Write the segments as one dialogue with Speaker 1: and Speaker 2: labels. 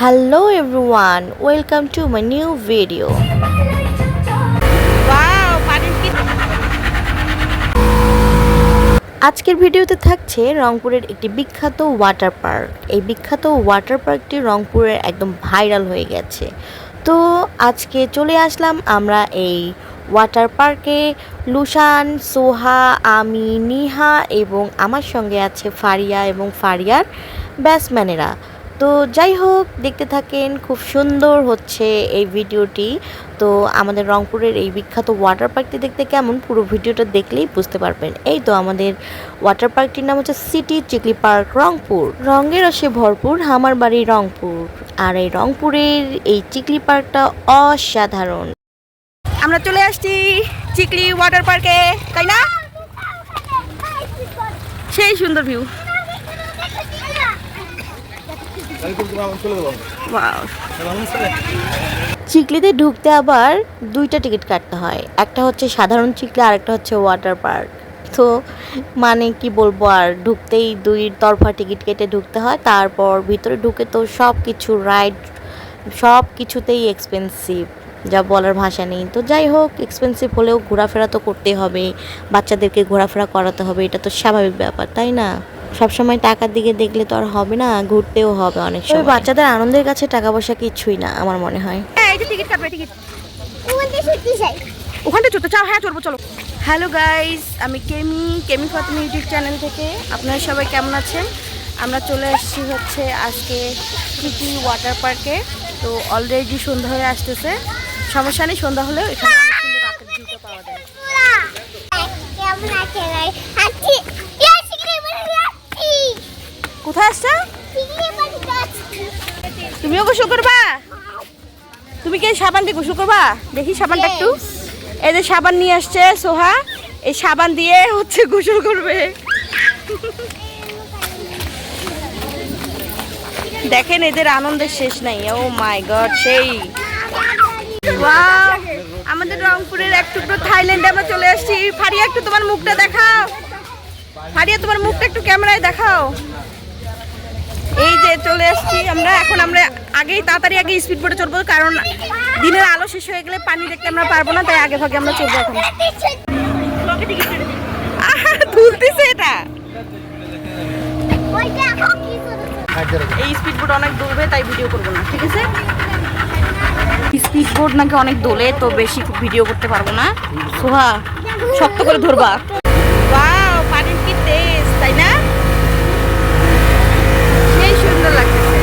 Speaker 1: Hello everyone, welcome to my new video. আজকের ভিডিওতে থাকছে রংপুরের একটি বিখ্যাত ওয়াটার পার্ক। এই বিখ্যাত ওয়াটার পার্কটি রংপুরের একদম ভাইরাল হয়ে গেছে। তো আজকে চলে আসলাম আমরা এই ওয়াটার পার্কে। লুসান, সোহা, আমি, নিহা এবং আমার সঙ্গে আছে ফারিয়া এবং ফারিয়ার ব্যাটসম্যানেরা। তো যাই হোক, দেখতে থাকেন, খুব সুন্দর হচ্ছে এই ভিডিওটি। তো আমাদের রংপুরের এই বিখ্যাত ওয়াটার পার্কটি দেখতে কেমন, পুরো ভিডিওটা দেখলেই বুঝতে পারবেন। এই তো আমাদের ওয়াটার পার্কটির নাম হচ্ছে সিটি চিকলি পার্ক রংপুর। রঙের রসে ভরপুর আমার বাড়ি রংপুর। আর এই রংপুরের এই চিকলি পার্কটা অসাধারণ।
Speaker 2: আমরা চলে আসছি চিকলি ওয়াটার পার্কে, তাই না? সেই সুন্দর ভিউ।
Speaker 1: চিকলিতে ঢুকতে আবার দুইটা টিকিট কাটতে হয়, একটা হচ্ছে সাধারণ চিকলি আর একটা হচ্ছে ওয়াটার পার্ক। তো মানে কি বলবো, আর ঢুকতেই দুই তরফা টিকিট কেটে ঢুকতে হয়। তারপর ভিতরে ঢুকে তো সব কিছু রাইড, সব কিছুতেই এক্সপেন্সিভ, যা বলার ভাষা নেই। তো যাই হোক, এক্সপেন্সিভ হলেও ঘোরাফেরা তো করতেই হবে, বাচ্চাদেরকে ঘোরাফেরা করাতে হবে, এটা তো স্বাভাবিক ব্যাপার, তাই না? সবসময় টাকার দিকে দেখলে তো আর হবে না, ঘুরতেও হবে অনেক সময়। বাচ্চাদের আনন্দের কাছে টাকা পয়সা কিছুই না আমার মনে হয়।
Speaker 2: এই যে টিকিট কাটবে, টিকিট ওখানে চলতে চাও? হ্যাঁ চলবো, চলো। হ্যালো গাইস, আমি কেমি ফাতেমা ইউটিউব চ্যানেল থেকে। আপনারা সবাই কেমন আছেন? আমরা চলে আসছি হচ্ছে আজকে চিকলি ওয়াটার পার্কে। তো অলরেডি সন্ধ্যা হয়ে আসতেছে, সমস্যা নেই, সন্ধ্যা হলেও এখানে অনেক সুন্দর রাতের ভিউটা পাওয়া যায়। কোথায় আসছো? তুমিও গোসল করবা? তুমি কি সাবান দিয়ে গোসল করবা? দেখি সাবানটা একটু। এই যে সাবান নিয়ে আসছে সোহা, এই সাবান দিয়ে হচ্ছে গোসল করবে। দেখেন এদের আনন্দের শেষ নাই। ও মাই গড, সেই ওয়াও! আমাদের রংপুরের এক টুকরো থাইল্যান্ডে আমরা চলে আসছি। ফারিয়া, একটু তোমার মুখটা দেখাও। ফারিয়া, তোমার মুখটা একটু ক্যামেরায় দেখাও। এই যে চলে আসছি আমরা। এখন আমরা তাড়াতাড়ি আগে স্পিড বোটে চলবো, কারণ দিনের আলো শেষ হয়ে গেলে পানি দেখতে আমরা পারবো না, তাই আগে ভাগে আমরা চলবো। এখন তুলতেছে এটা, এই স্পিড বোট অনেক দৌড়বে, তাই ভিডিও করবো না, ঠিক আছে? স্পিড বোট নাকি অনেক দোলে, তো বেশি ভিডিও করতে পারবো না। সোহা, শক্ত করে ধরবা। ওয়াও, পানির কি তেজ, তাই না? সেই সুন্দর লাগতেছে।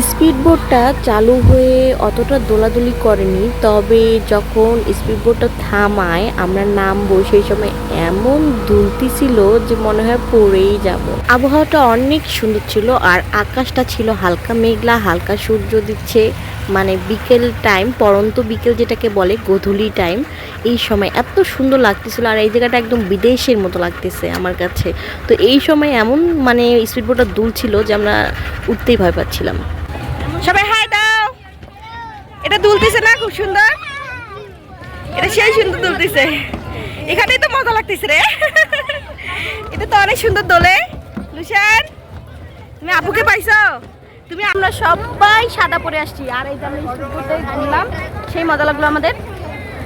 Speaker 1: স্পিড বোটটা চালু হয়ে অতটা দোলাদুলি করেনি, তবে যখন স্পিড বোটটা থামায় আমরা নামবো, সেই সময় এমন দুলতেছিল যে মনে হয় পড়েই যাব। আবহাওয়াটা অনেক সুন্দর ছিল, আর আকাশটা ছিল হালকা মেঘলা, হালকা সূর্য দিচ্ছে, মানে বিকেল টাইম, পরন্ত বিকেল যেটাকে বলে, গোধূলি টাইম। এই সময় এত সুন্দর লাগতেছিল, আর এই জায়গাটা একদম বিদেশের মতো লাগতেছে আমার কাছে। তো এই সময় এমন মানে স্পিড বোটটা দুলছিল যে আমরা উঠতেই ভয় পাচ্ছিলাম।
Speaker 2: সবাই হাই দাও। এটা দুলতেছে না, খুব সুন্দর, এটা সেই সুন্দর দুলতেছে। এখানেই তো মজা লাগতেছে রে। এটা তো অনেক সুন্দর দোলে। লুসান, তুমি আপুকে পাইছো? তুমি, আমরা সবাই সাদা পরে আসছি, আর এই যে আমরা স্পিড ঘুরলাম, সেই মজা লাগলো আমাদের।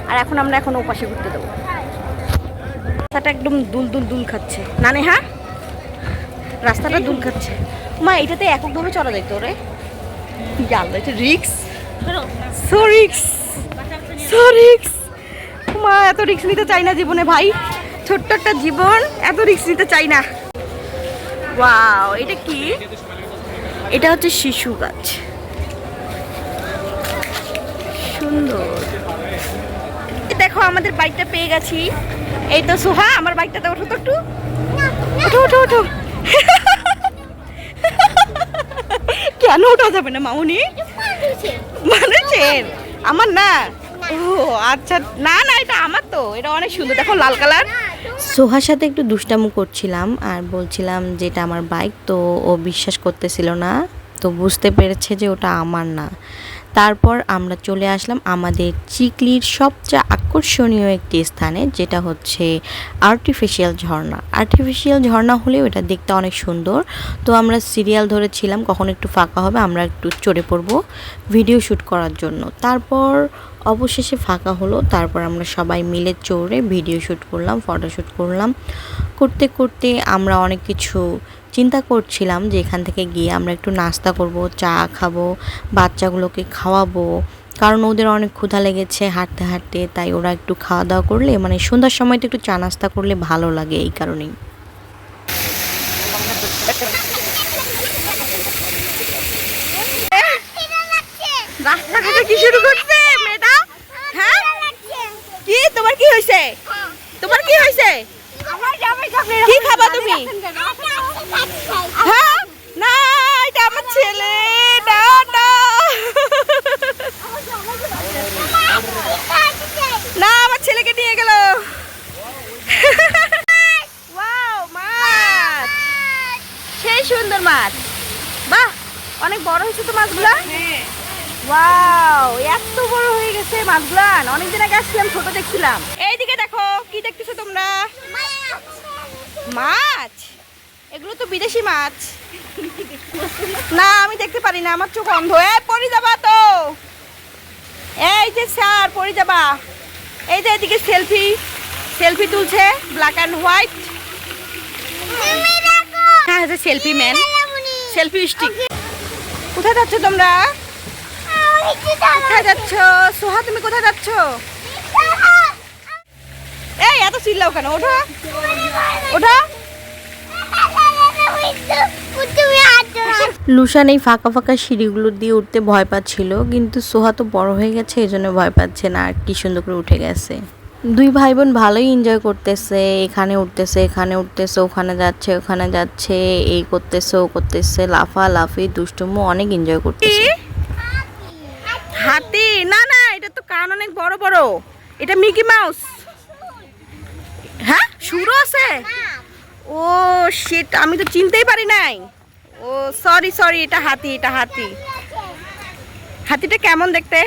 Speaker 2: আর এখন আমরা ও পাশে ঘুরতে দেবো। রাস্তাটা একদম দুল দুল দুল খাচ্ছে, না নে? হ্যাঁ, রাস্তাটা দুল খাচ্ছে। মা, এটাতে একক দমে চলা যাইতো রে। মা, এত রিক্স নিতে চাই না জীবনে ভাই, ছোট্ট একটা জীবন, এত রিক্স নিতে চাই না। ওয়াও, এটা কি?
Speaker 1: এটা হচ্ছে শিশু গাছ,
Speaker 2: সুন্দর। দেখো, আমাদের বাইকটা পেয়ে গেছি। এই তো সোহা, আমার বাইকটাতে ওঠো তো একটু, ওঠো ওঠো ওঠো। কেন ওঠা যাবে না মামুনি? মানেছেন আমার না? ও আচ্ছা, না না, এটা আমার তো, এটা অনেক সুন্দর, দেখো লাল কালার।
Speaker 1: সোহার সাথে একটু দুষ্টামো করছিলাম আর বলছিলাম যে এটা আমার বাইক, তো ও বিশ্বাস করতেছিল না, তো বুঝতে পেরেছে যে ওটা আমার না। তারপর আমরা চলে আসলাম আমাদের চিকলির সবচেয়ে আকর্ষণীয় একটি স্থানে, যেটা হচ্ছে আর্টিফিশিয়াল ঝর্ণা। আর্টিফিশিয়াল ঝর্ণা হলেও এটা দেখতে অনেক সুন্দর। তো আমরা সিরিয়াল ধরেছিলাম কখন একটু ফাঁকা হবে আমরা একটু চড়ে পড়ব ভিডিও শ্যুট করার জন্য। তারপর অবশেষে ফাঁকা হলো, তারপর আমরা সবাই মিলে চড়ে ভিডিও শ্যুট করলাম, ফটোশ্যুট করলাম। করতে করতে আমরা অনেক কিছু চিন্তা করছিলাম যে এখান থেকে গিয়ে আমরা একটু নাস্তা করব, চা খাবো, বাচ্চাগুলোকে খাওয়াবো, কারণ ওদের অনেক ক্ষুধা লেগেছে হাঁটতে হাঁটতে। তাই ওরা একটু খাওয়া দাওয়া করলে, মানে সন্ধ্যার সময় তো একটু চা নাস্তা করলে ভালো লাগে, এই কারণেই।
Speaker 2: রাস্তাঘাটে কি শুরু করছে মেয়েটা? হ্যাঁ, কি তোমার কি হয়েছে? তোমার কি হয়েছে? কি খাবা তুমি? হ্যাঁ, না এটা আমার ছেলে। না না না, আমার ছেলেকে নিয়ে গেল। ওয়াও, মাছ, সেই সুন্দর মাছ। বাহ, অনেক বড় হয়েছে তো মাছগুলা। ওয়াও, এত বড় হয়ে গেছে মাছগুলা। অনেকদিন আগে আসছিলাম, ছোট দেখছিলাম। এইদিকে দেখো, কি দেখতেছো তোমরা? মাছ? এগুলো তো বিদেশি মাছ। না, আমি দেখতে পারি না, আমার চোখ অন্ধ। পড়ে যাবা তো। এই যে স্যার, পড়ে যাবা। এই যে এদিকে সেলফি সেলফি তুলছে, ব্ল্যাক অ্যান্ড হোয়াইট। হ্যাঁ, সেলফি ম্যান, সেলফি স্টিক। কোথায় যাচ্ছ তোমরা? কোথায় যাচ্ছ সোহা? তুমি কোথায় যাচ্ছ? এই এত চিল্লাও কেন? ওঠো ওঠো।
Speaker 1: লুসান এই ফাঁকা ফাঁকা সিঁড়িগুলো দিয়ে উঠতে ভয় পাচ্ছিল, কিন্তু সোহা তো বড় হয়ে গেছে, এই জন্য ভয় পাচ্ছে না, আর কি সুন্দর করে উঠে গেছে। দুই ভাই বোন ভালোই এনজয় করতেছে, এখানে উঠতেছে, এখানে উঠতেছে, ওখানে যাচ্ছে, ওখানে যাচ্ছে, এই করতেছে, ও করতেছে, লাফালাফি দুষ্টুমো অনেক এনজয় করতেছে।
Speaker 2: হাতি? না না, এটা তো কান অনেক বড় বড়। এটা মিকি মাউস। হ্যাঁ, সুরও আছে। ও শিট, আমি তো চিনতেই পারি নাই। ও সরি সরি, এটা হাতি, এটা হাতি। হাতিটা কেমন দেখতে?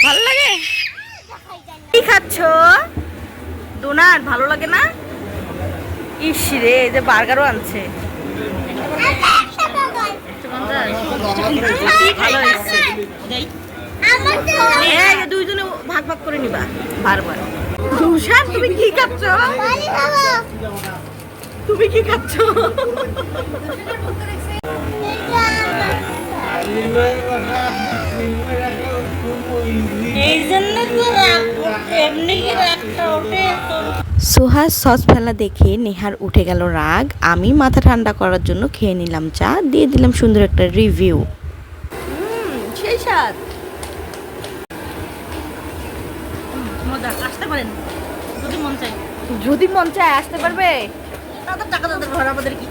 Speaker 2: ভালো লাগে? কি খাচ্ছ? ডোনাট ভালো লাগে না? ইস রে, এই যে বার্গারও আনছে। ভালো হয়েছে। দুইজনে ভাগ ভাগ করে নিবা বারবার। রুশান, তুমি কি খাচ্ছ? তুমি কি খাচ্ছ?
Speaker 1: সোহার সস ফেলা দেখে নেহার উঠে গেল রাগ। আমি মাথা ঠান্ডা করার জন্য খেয়ে নিলাম চা, দিয়ে দিলাম সুন্দর একটা রিভিউ।
Speaker 2: সেই স্বাদ। মজা, আসতে পারেন যদি মন চায়। যদি মন চায় আসতে পারবে। তাদের টাকা তাদের ঘর, আমাদের কি?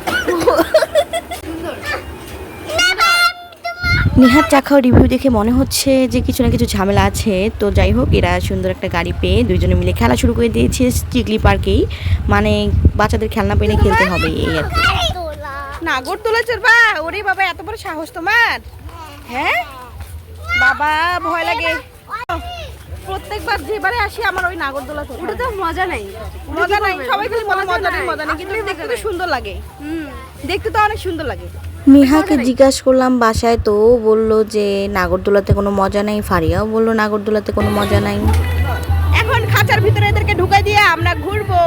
Speaker 1: নেহার চা খাওয়া রিভিউ দেখে মনে হচ্ছে যে কিছু না কিছু ঝামেলা আছে। তো যাই হোক, এরা সুন্দর একটা গাড়ি পেয়ে দুইজনে মিলে খেলা শুরু করে দিয়েছে চিকলি পার্কেই। মানে বাচ্চাদের খেলনা পেলে খেলতে হবে, এই আর কি।
Speaker 2: নাগরদোলা চড়বা? ওরে বাবা, এত বড় সাহস তোমার! হ্যাঁ বাবা, ভয় লাগে। প্রত্যেকবার যেবারে আসি আমার ওই নাগরদোলা তো, ওটা তো মজা নাই। মজা নাই, সবাই খালি বলে মজা নেই, মজা নেই, কিন্তু দেখতে তো সুন্দর লাগে। দেখতে তো অনেক সুন্দর লাগে।
Speaker 1: নেহাকে জিজ্ঞাসা করলাম বাসায়, তো ও বললো যে নাগরদোলাতে কোনো মজা নাই। ফারিয়াও বললো নাগরদোলাতে কোনো মজা নাই।
Speaker 2: এখন খাঁচার ভিতরে এদেরকে ঢুকাই দিয়ে আমরা ঘুরবো।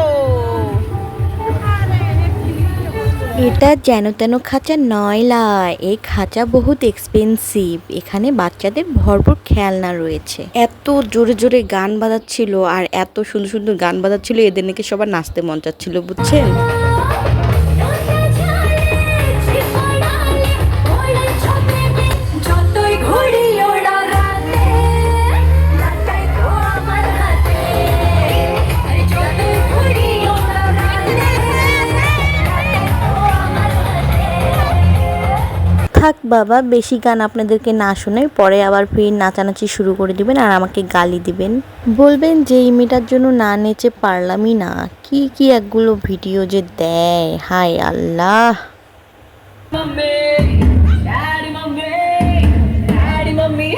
Speaker 1: এটা যেন তেন খাঁচা নয় লা, এই খাঁচা বহুত এক্সপেন্সিভ। এখানে বাচ্চাদের ভরপুর খেলনা রয়েছে। এত জোরে জোরে গান বাজাচ্ছিল আর এত সুন্দর সুন্দর গান বাজাচ্ছিল, এদের নাকি সবার নাচতে মন চাচ্ছিল, বুঝছেন। থাক বাবা, বেশি গান আপনাদেরকে না শোনাই, পরে আবার ফির নাচানাচি শুরু করে দিবেন আর আমাকে গালি দিবেন, বলবেন যে এই মেয়েটার জন্য না নেচে পারলামই না। কি কি একগুলো ভিডিও যে দেয়, হায় আল্লাহ।
Speaker 3: Daddy, mommy,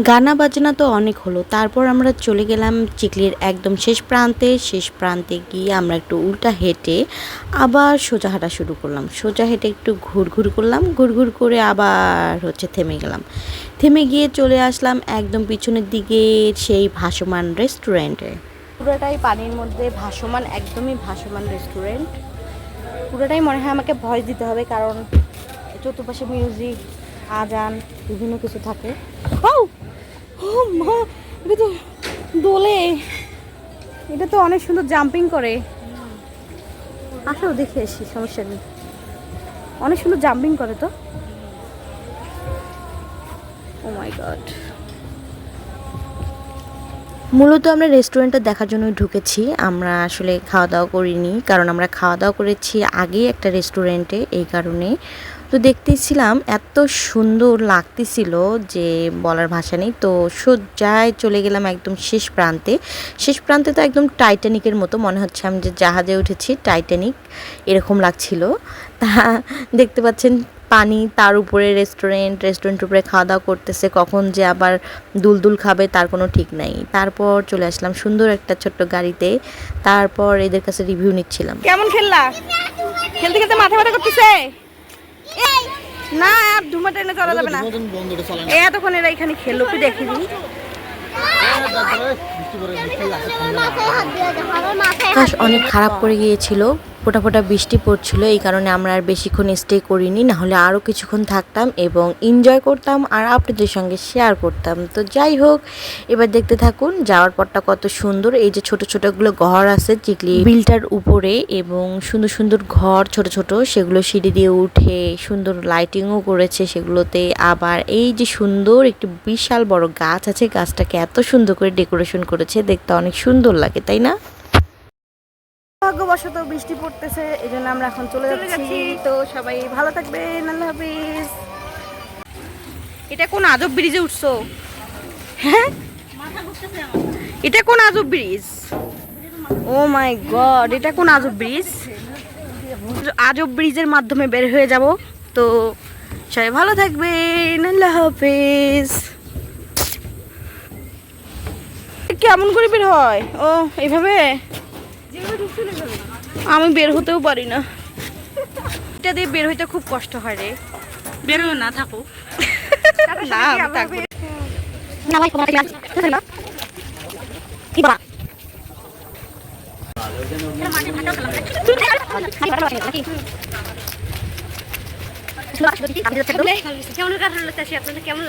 Speaker 1: গানা বাজনা তো অনেক হলো, তারপর আমরা চলে গেলাম চিকলির একদম শেষ প্রান্তে গিয়ে আমরা একটু উল্টা হেঁটে আবার সোজা হাঁটা শুরু করলাম। সোজা হেঁটে একটু ঘুরঘুর করলাম, ঘুরঘুর করে আবার থেমে গেলাম। থেমে গিয়ে চলে আসলাম একদম পিছনের দিকে সেই ভাসমান রেস্টুরেন্টে। পুরোটাই পানির মধ্যে ভাসমান, একদমই ভাসমান রেস্টুরেন্ট। পুরোটাই মনে হয় আমাকে ভয়েস দিতে হবে, কারণ চতুর্পাশে মিউজিক, আজান, বিভিন্ন কিছু থাকে। ও মা, এটা তো দোলে, এটা তো অনেক সুন্দর জাম্পিং করে। আসো দেখে এসি, সমস্যা নেই। অনেক সুন্দর জাম্পিং করে তো। ও মাই গড। মূলত আমরা রেস্টুরেন্টটা দেখার জন্য ঢুকেছি, আমরা আসলে খাওয়া দাওয়া করিনি, কারণ আমরা খাওয়া দাওয়া করেছি আগেই একটা রেস্টুরেন্টে, এই কারণে। তো দেখতেছিলাম এত সুন্দর লাগতেছিল যে বলার ভাষা নেই। তো সোজায় চলে গেলাম একদম শেষ প্রান্তে তো একদম টাইটানিকের মতো মনে হচ্ছে, আমি যে জাহাজে উঠেছি টাইটানিক এরকম লাগছিল। তা দেখতে পাচ্ছেন পানি, তার উপরে রেস্টুরেন্টের উপরে খাওয়া দাওয়া করতেছে, কখন যে আবার দুলদুল খাবে তার কোনো ঠিক নাই। তারপর চলে আসলাম সুন্দর একটা ছোট্ট গাড়িতে, তারপর এদের কাছে রিভিউ নিচ্ছিলাম।
Speaker 2: কেমন খেললা? খেলতে খেলতে মাথা ব্যথা করতেছে না? আর ধুমা ট্রেনে চলা যাবে না, এতক্ষণ এরা এখানে খেলো, কি দেখিনি।
Speaker 1: আকাশ অনেক খারাপ করে গিয়েছিল, ফোঁটা ফোঁটা বৃষ্টি পড়ছিল, এই কারণে আমরা আর বেশিক্ষণ স্টে করিনি, নাহলে আরও কিছুক্ষণ থাকতাম এবং এনজয় করতাম আর আপনাদের সঙ্গে শেয়ার করতাম। তো যাই হোক, এবার দেখতে থাকুন যাওয়ার পরটা কত সুন্দর। এই যে ছোট ছোটগুলো ঘর আছে চিকলি বিলটার উপরে, এবং সুন্দর সুন্দর ঘর ছোট ছোট, সেগুলো সিঁড়ি দিয়ে উঠে সুন্দর লাইটিংও করেছে সেগুলোতে। আবার এই যে সুন্দর একটি বিশাল বড় গাছ আছে, গাছটাকে এত সুন্দর করে ডেকোরেশন করেছে, দেখতে অনেক সুন্দর লাগে, তাই না?
Speaker 2: ভাগ্যবশত বৃষ্টি পড়তেছে, এই জন্য আমরা এখন চলে যাচ্ছি। তো সবাই ভালো থাকবেন, আল্লাহ হাফিজ। এটা কোন আজব ব্রিজে উঠছো? হ্যাঁ, এটা কোন আজব ব্রিজ? ও মাই গড, এটা কোন আজব ব্রিজ? আজব ব্রিজের মাধ্যমে বের হয়ে যাব। তো সবাই ভালো থাকবেন, আল্লাহ হাফিজ। কেমন করে বের হয়? ও এইভাবে? আমি বের হতেও পারি না, এটা দিয়ে বের হইতে খুব কষ্ট হয় রে। বের হয়ে না থাকো না, আমি থাকবো। কেমন